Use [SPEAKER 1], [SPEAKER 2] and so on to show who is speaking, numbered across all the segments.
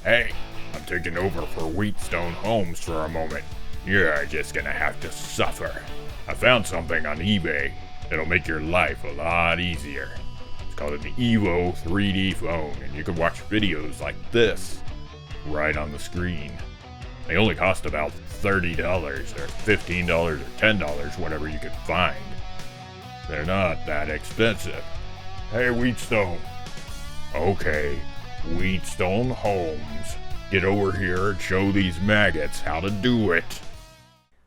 [SPEAKER 1] Hey, I'm taking over for Wheatstone Homes for a moment. You're just gonna have to suffer. I found something on eBay that'll make your life a lot easier. It's called an Evo 3D phone, and you can watch videos like this right on the screen. They only cost about $30 or $15 or $10, whatever you can find. They're not that expensive. Hey, Wheatstone. Okay, Wheatstone Homes. Get over here and show these maggots how to do it.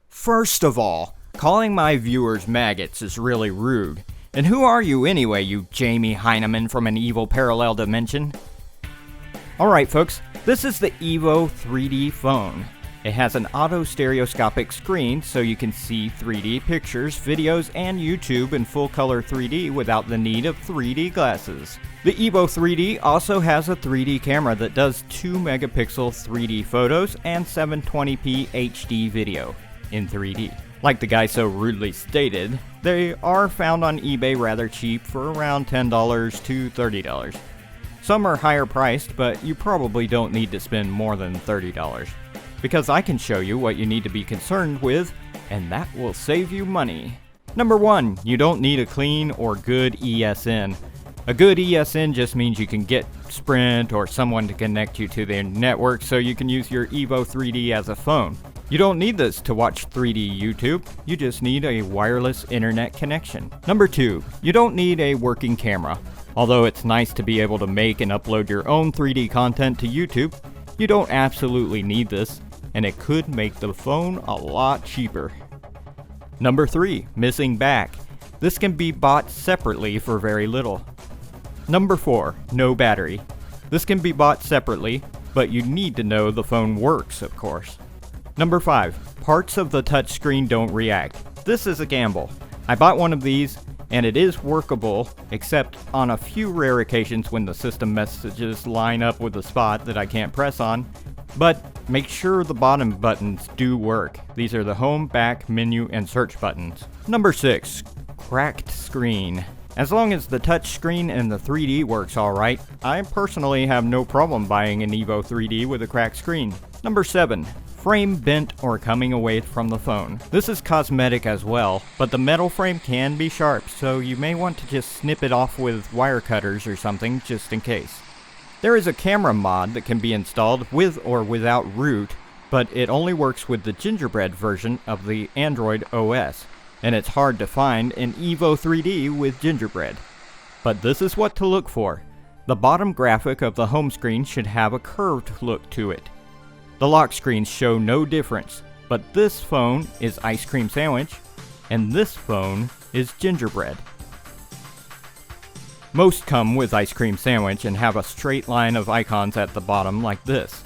[SPEAKER 2] First of all, calling my viewers maggots is really rude. And who are you anyway, you Jamie Heineman from an evil parallel dimension? Alright folks, this is the Evo 3D phone. It has an auto stereoscopic screen so you can see 3D pictures, videos, and YouTube in full color 3D without the need of 3D glasses. The Evo 3D also has a 3D camera that does 2 megapixel 3D photos and 720p HD video in 3D. Like the guy so rudely stated, they are found on eBay rather cheap for around $10 to $30. Some are higher priced, but you probably don't need to spend more than $30. Because I can show you what you need to be concerned with, and that will save you money. Number 1, you don't need a clean or good ESN. A good ESN just means you can get Sprint or someone to connect you to their network so you can use your Evo 3D as a phone. You don't need this to watch 3D YouTube, you just need a wireless internet connection. Number 2, you don't need a working camera. Although it's nice to be able to make and upload your own 3D content to YouTube, you don't absolutely need this, and it could make the phone a lot cheaper. Number 3, missing back. This can be bought separately for very little. Number 4, no battery. This can be bought separately, but you need to know the phone works, of course. Number 5, parts of the touchscreen don't react. This is a gamble. I bought one of these, and it is workable, except on a few rare occasions when the system messages line up with a spot that I can't press on. But make sure the bottom buttons do work. These are the home, back, menu, and search buttons. Number 6, cracked screen. As long as the touch screen and the 3D works alright, I personally have no problem buying an Evo 3D with a cracked screen. Number 7, frame bent or coming away from the phone. This is cosmetic as well, but the metal frame can be sharp, so you may want to just snip it off with wire cutters or something just in case. There is a camera mod that can be installed with or without root, but it only works with the Gingerbread version of the Android OS, and it's hard to find an Evo 3D with Gingerbread. But this is what to look for. The bottom graphic of the home screen should have a curved look to it. The lock screens show no difference, but this phone is Ice Cream Sandwich, and this phone is Gingerbread. Most come with Ice Cream Sandwich and have a straight line of icons at the bottom like this.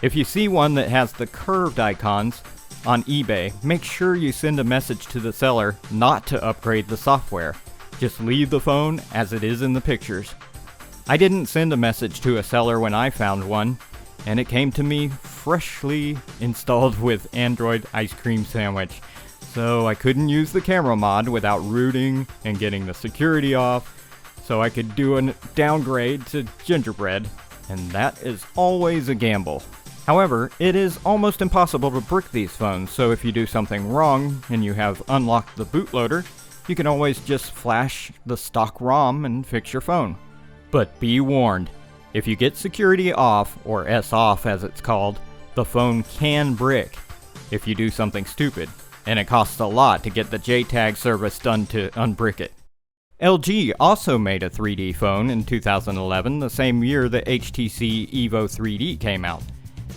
[SPEAKER 2] If you see one that has the curved icons on eBay, make sure you send a message to the seller not to upgrade the software. Just leave the phone as it is in the pictures. I didn't send a message to a seller when I found one, and it came to me freshly installed with Android Ice Cream Sandwich. So I couldn't use the camera mod without rooting and getting the security off, so I could do a downgrade to Gingerbread, and that is always a gamble. However, it is almost impossible to brick these phones, so if you do something wrong and you have unlocked the bootloader, you can always just flash the stock ROM and fix your phone. But be warned, if you get security off, or S-off as it's called, the phone can brick if you do something stupid. And it costs a lot to get the JTAG service done to unbrick it. LG also made a 3D phone in 2011, the same year the HTC Evo 3D came out.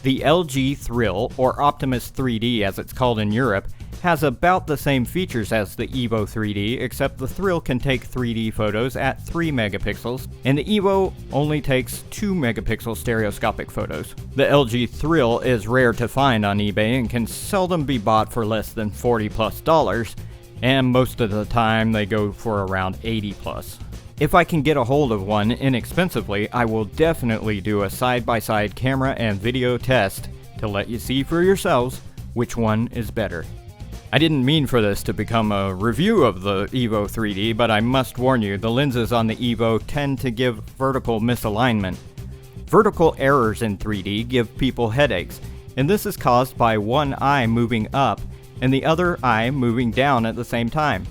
[SPEAKER 2] The LG Thrill, or Optimus 3D as it's called in Europe, has about the same features as the Evo 3D, except the Thrill can take 3D photos at 3 megapixels, and the Evo only takes 2 megapixel stereoscopic photos. The LG Thrill is rare to find on eBay and can seldom be bought for less than $40+, and most of the time they go for around $80+. If I can get a hold of one inexpensively, I will definitely do a side-by-side camera and video test to let you see for yourselves which one is better. I didn't mean for this to become a review of the Evo 3D, but I must warn you, the lenses on the Evo tend to give vertical misalignment. Vertical errors in 3D give people headaches, and this is caused by one eye moving up and the other eye moving down at the same time.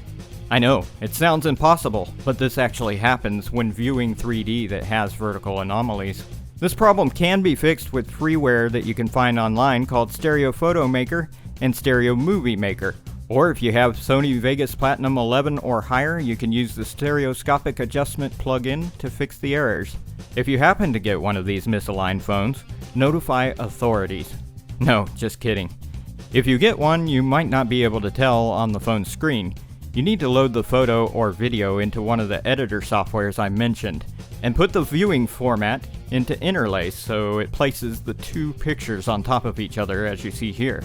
[SPEAKER 2] I know, it sounds impossible, but this actually happens when viewing 3D that has vertical anomalies. This problem can be fixed with freeware that you can find online called Stereo Photo Maker and Stereo Movie Maker. Or if you have Sony Vegas Platinum 11 or higher, you can use the stereoscopic adjustment plugin to fix the errors. If you happen to get one of these misaligned phones, notify authorities. No, just kidding. If you get one, you might not be able to tell on the phone's screen. You need to load the photo or video into one of the editor softwares I mentioned, and put the viewing format into interlace so it places the two pictures on top of each other as you see here.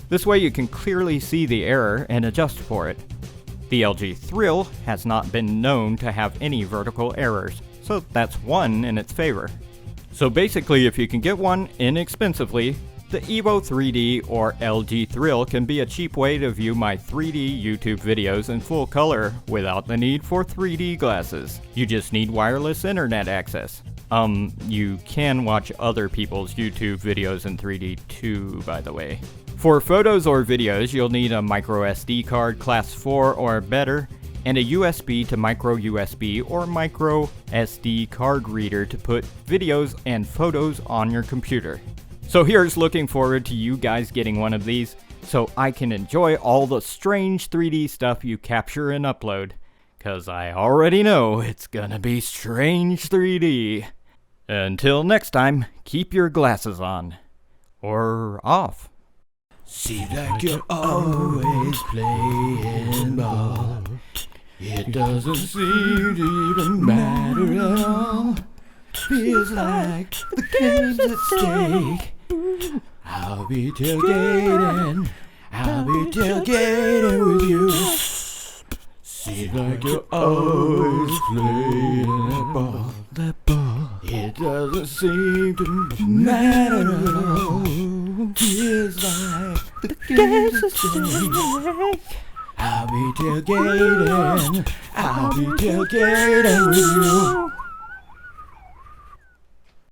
[SPEAKER 2] This way you can clearly see the error and adjust for it. The LG Thrill has not been known to have any vertical errors, so that's one in its favor. So basically, if you can get one inexpensively, the Evo 3D or LG Thrill can be a cheap way to view my 3D YouTube videos in full color without the need for 3D glasses. You just need wireless internet access. You can watch other people's YouTube videos in 3D too, by the way. For photos or videos, you'll need a micro SD card class 4 or better, and a USB to micro USB or micro SD card reader to put videos and photos on your computer. So here's looking forward to you guys getting one of these, so I can enjoy all the strange 3D stuff you capture and upload, 'cause I already know it's gonna be strange 3D. Until next time, keep your glasses on. Or off.
[SPEAKER 3] Seems like you're always playing ball. It doesn't seem to even matter at all. Feels like the game's at stake. I'll be tailgating with you. Seems like you're always playing that ball. It doesn't seem to matter at all. Feels like the game's at stake. I'll be tailgating with you.